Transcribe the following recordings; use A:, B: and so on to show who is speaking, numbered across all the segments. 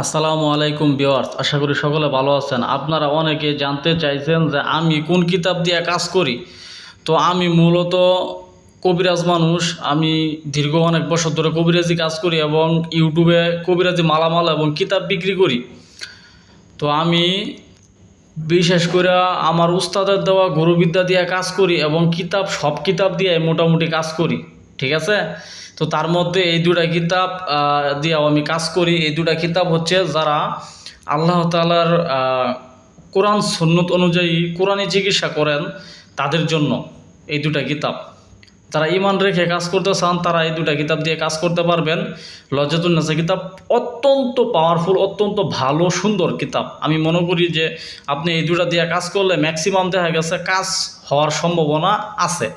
A: আসসালামু আলাইকুম ভিউয়ার্স, আশা করি সকলে ভালো আছেন। আপনারা অনেকে জানতে চাইছেন যে আমি কোন কিতাব দিয়ে কাজ করি। তো আমি মূলত কবিরাজ মানুষ। আমি দীর্ঘ অনেক বছর ধরে কবিরাজি কাজ করি এবং ইউটিউবে কবিরাজি মালামাল এবং কিতাব বিক্রি করি। তো আমি বিশেষ করে আমার উস্তাদের দেওয়া গুরুবিদ্যা দিয়ে কাজ করি এবং সব কিতাব দিয়ে মোটামুটি কাজ করি, ঠিক আছে। তো তার মধ্যে এই দুটা কিতাব দিয়েও আমি কাজ করি। এই দুটা কিতাব হচ্ছে যারা আল্লাহ তাআলার কোরআন সুন্নত অনুযায়ী কোরআনি চিকিৎসা করেন তাদের জন্য এই দুটা কিতাব। যারা ঈমান রেখে কাজ করতে চান তারা এই দুটা কিতাব দিয়ে কাজ করতে পারবেন। লজ্জাতুন নাসা কিতাব অত্যন্ত পাওয়ারফুল, অত্যন্ত ভালো সুন্দর কিতাব। আমি মনে করি যে আপনি এই দুটা দিয়ে কাজ করলে ম্যাক্সিমাম দেখা গেছে কাজ হওয়ার সম্ভাবনা আছে।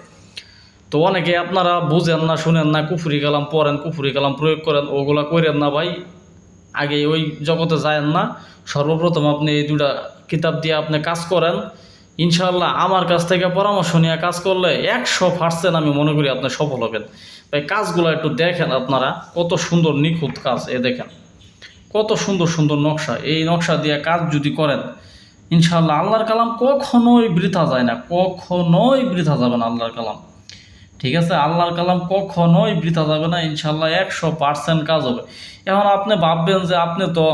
A: তো অনেকে আপনারা বুঝেন না, শুনেন না, কুফরি কালাম পড়েন, কুফরি কালাম প্রয়োগ করেন, ওগুলা করেন না ভাই। আগে ওই জগতে যায়েন না। সর্বপ্রথম আপনি এই দুটা কিতাব দিয়ে আপনি কাজ করেন, ইনশাআল্লাহ আমার কাছ থেকে পরামর্শ নিয়ে কাজ করলে 100% আমি মনে করি আপনি সফল হবেন। ভাই কাজগুলো একটু দেখেন, আপনারা কত সুন্দর নিখুঁত কাজ। দেখেন কত সুন্দর সুন্দর নকশা। এই নকশা দিয়ে কাজ যদি করেন ইনশাআল্লাহ আল্লাহর কালাম কখনোই বৃথা যায় না, কখনোই বৃথা যাবে না আল্লাহর কালাম, ঠিক আছে। আল্লাহর কালাম কখনোই বৃথা যাবে না, ইনশাআল্লাহ 100% কাজ হবে। এখন আপনি ভাববেন যে আপনি তো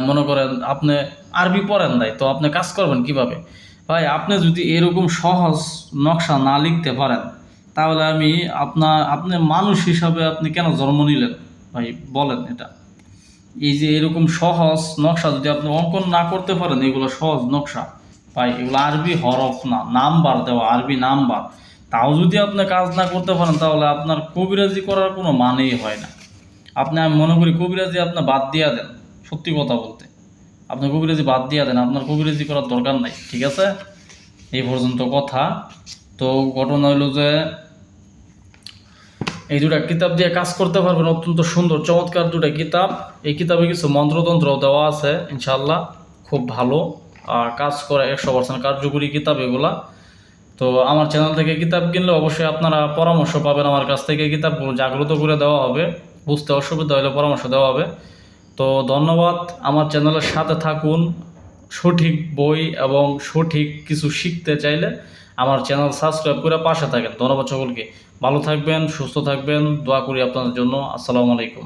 A: মনে করেন আপনি আরবি পড়েন নাই, তো আপনি কাজ করবেন কিভাবে? ভাই আপনি যদি এরকম সহজ নকশা না লিখতে পারেন তাহলে আপনি মানুষ হিসাবে আপনি কেন জন্ম নিলেন ভাই বলেন? এটা এই যে এরকম সহজ নকশা যদি আপনি অঙ্কন না করতে পারেন, এগুলো সহজ নকশা ভাই, এগুলো আরবি হরফ না, নাম্বার দেওয়া, আরবি নাম্বার, তাও যদি আপনি কাজ না করতে পারেন তাহলে আপনার কবিরাজি করার কোনো মানেই হয় না। আমি মনে করি কবিরাজি আপনি বাদ দিয়া দেন। সত্যি কথা বলতে আপনি কবিরাজি বাদ দিয়া দেন, আপনার কবিরাজি করার দরকার নাই, ঠিক আছে। এই পর্যন্ত কথা। তো ঘটনা হইল যে এই দুটা কিতাব দিয়ে কাজ করতে পারবেন, অত্যন্ত সুন্দর চমৎকার দুটা কিতাব। এই কিতাবে কিছু মন্ত্রতন্ত্র দেওয়া আছে, ইনশাআল্লাহ খুব ভালো আর কাজ করে, 100% কার্যকরী কিতাব এগুলা। তো আমার চ্যানেল থেকে কিতাব কিনলে অবশ্যই আপনারা পরামর্শ পাবেন আমার কাছ থেকে। কিতাবগুলো জাগ্রত করে দেওয়া হবে, বুঝতে অসুবিধা হলে পরামর্শ দেওয়া হবে। তো ধন্যবাদ, আমার চ্যানেলের সাথে থাকুন। সঠিক বই এবং সঠিক কিছু শিখতে চাইলে আমার চ্যানেল সাবস্ক্রাইব করে পাশে থাকেন। ধন্যবাদ সকলকে। ভালো থাকবেন, সুস্থ থাকবেন, দোয়া করি আপনাদের জন্য। আসসালামু আলাইকুম।